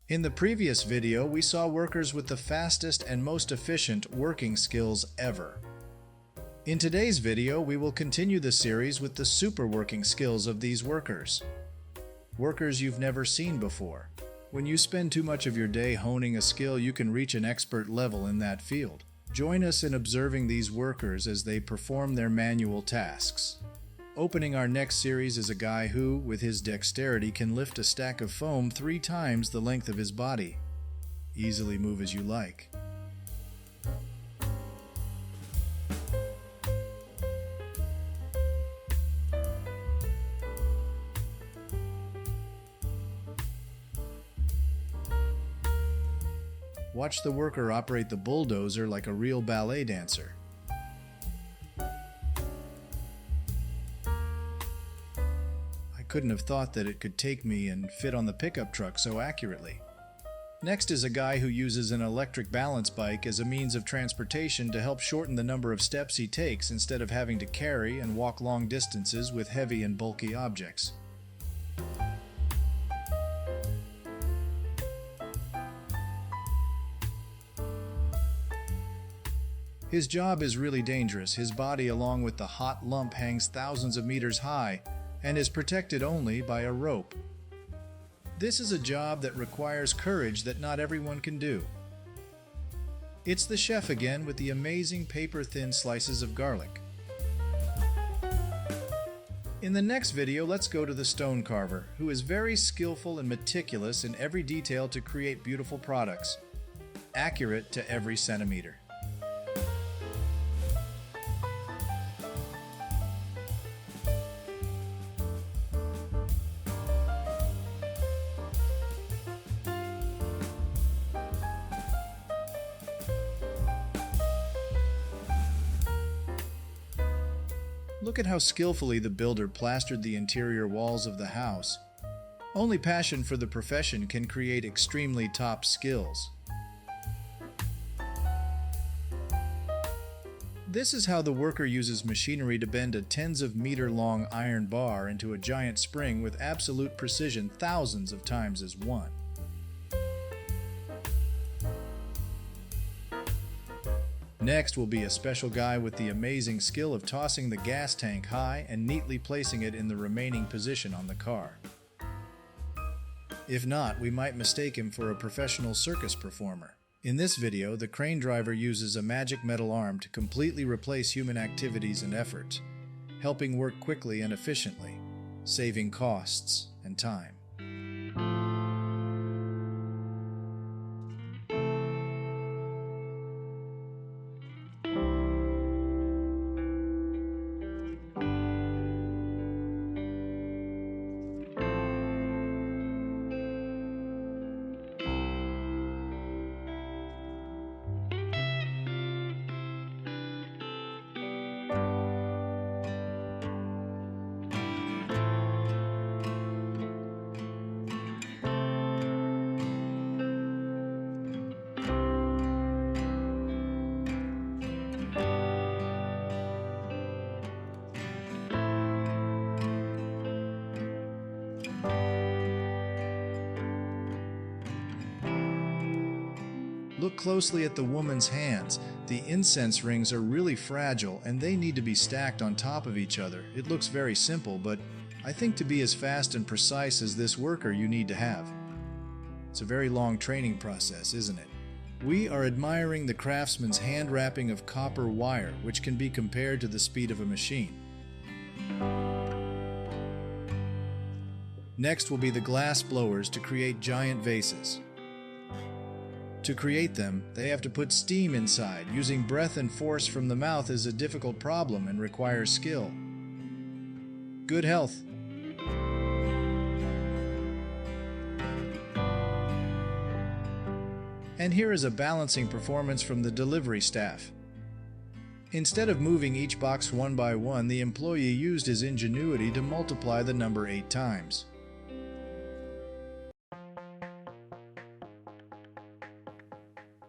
In the previous video, we saw workers with the fastest and most efficient working skills ever. In today's video, we will continue the series with the super working skills of these workers. Workers you've never seen before. When you spend too much of your day honing a skill, you can reach an expert level in that field. Join us in observing these workers as they perform their manual tasks. Opening our next series is a guy who, with his dexterity, can lift a stack of foam 3 times the length of his body. Easily move as you like. Watch the worker operate the bulldozer like a real ballet dancer. I couldn't have thought that it could take me and fit on the pickup truck so accurately. Next is a guy who uses an electric balance bike as a means of transportation to help shorten the number of steps he takes instead of having to carry and walk long distances with heavy and bulky objects. His job is really dangerous. His body, along with the hot lump, hangs thousands of meters high and is protected only by a rope. This is a job that requires courage that not everyone can do. It's the chef again with the amazing paper-thin slices of garlic. In the next video, let's go to the stone carver, who is very skillful and meticulous in every detail to create beautiful products, accurate to every centimeter. Look at how skillfully the builder plastered the interior walls of the house. Only passion for the profession can create extremely top skills. This is how the worker uses machinery to bend a tens of meter long iron bar into a giant spring with absolute precision, thousands of times as one. Next will be a special guy with the amazing skill of tossing the gas tank high and neatly placing it in the remaining position on the car. If not, we might mistake him for a professional circus performer. In this video, the crane driver uses a magic metal arm to completely replace human activities and effort, helping work quickly and efficiently, saving costs and time. Look closely at the woman's hands. The incense rings are really fragile and they need to be stacked on top of each other. It looks very simple, but I think to be as fast and precise as this worker you need to have. It's a very long training process, isn't it? We are admiring the craftsman's hand wrapping of copper wire, which can be compared to the speed of a machine. Next will be the glass blowers to create giant vases. To create them, they have to put steam inside. Using breath and force from the mouth is a difficult problem and requires skill. Good health. And here is a balancing performance from the delivery staff. Instead of moving each box one by one, the employee used his ingenuity to multiply the number 8 times.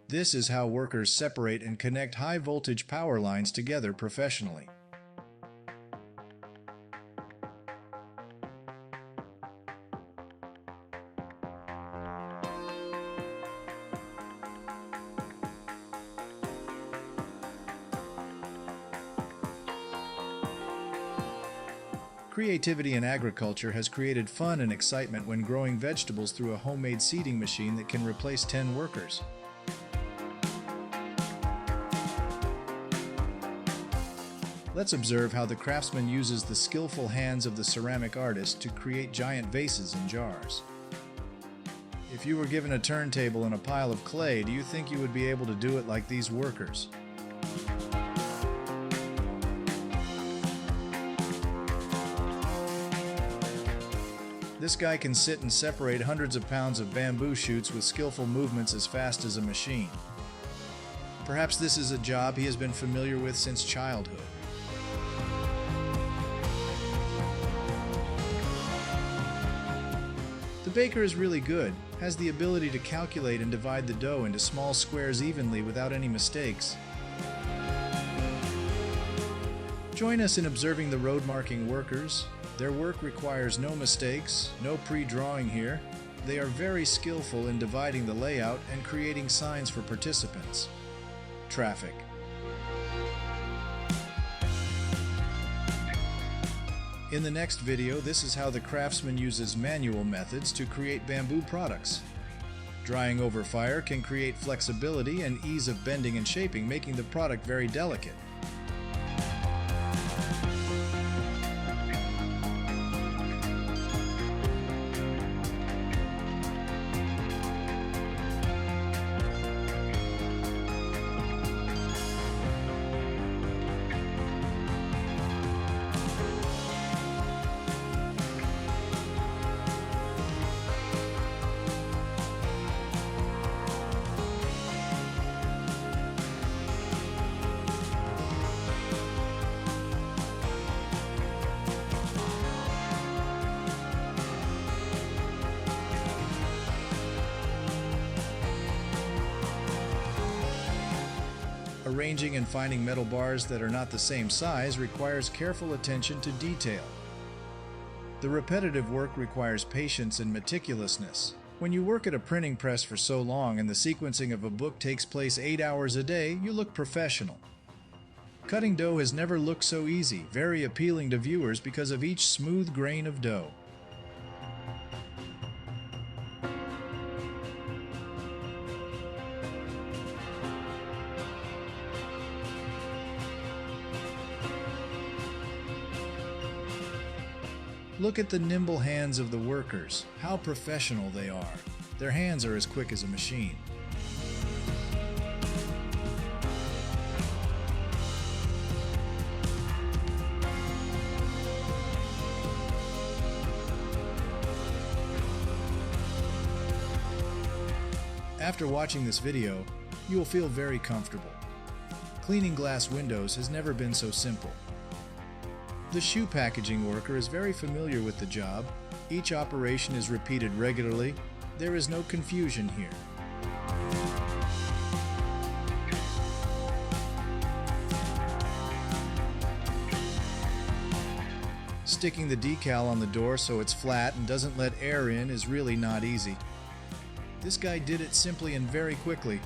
This is how workers separate and connect high-voltage power lines together professionally. Creativity in agriculture has created fun and excitement when growing vegetables through a homemade seeding machine that can replace 10 workers. Let's observe how the craftsman uses the skillful hands of the ceramic artist to create giant vases and jars. If you were given a turntable and a pile of clay, do you think you would be able to do it like these workers? This guy can sit and separate hundreds of pounds of bamboo shoots with skillful movements as fast as a machine. Perhaps this is a job he has been familiar with since childhood. The baker is really good, has the ability to calculate and divide the dough into small squares evenly without any mistakes. Join us in observing the road marking workers. Their work requires no mistakes, no pre-drawing here. They are very skillful in dividing the layout and creating signs for participants. Traffic. In the next video, this is how the craftsman uses manual methods to create bamboo products. Drying over fire can create flexibility and ease of bending and shaping, making the product very delicate. Arranging and finding metal bars that are not the same size requires careful attention to detail. The repetitive work requires patience and meticulousness. When you work at a printing press for so long and the sequencing of a book takes place 8 hours a day, you look professional. Cutting dough has never looked so easy, very appealing to viewers because of each smooth grain of dough. Look at the nimble hands of the workers. How professional they are. Their hands are as quick as a machine. After watching this video, you will feel very comfortable. Cleaning glass windows has never been so simple. The shoe packaging worker is very familiar with the job. Each operation is repeated regularly. There is no confusion here. Sticking the decal on the door so it's flat and doesn't let air in is really not easy. This guy did it simply and very quickly.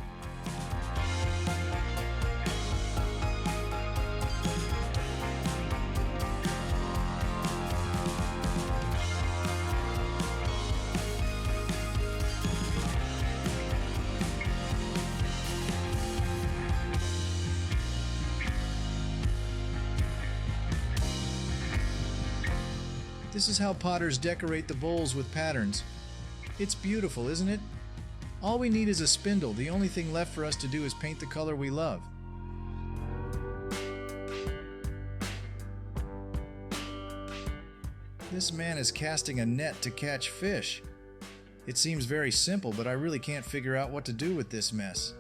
This is how potters decorate the bowls with patterns. It's beautiful, isn't it? All we need is a spindle. The only thing left for us to do is paint the color we love. This man is casting a net to catch fish. It seems very simple, but I really can't figure out what to do with this mess.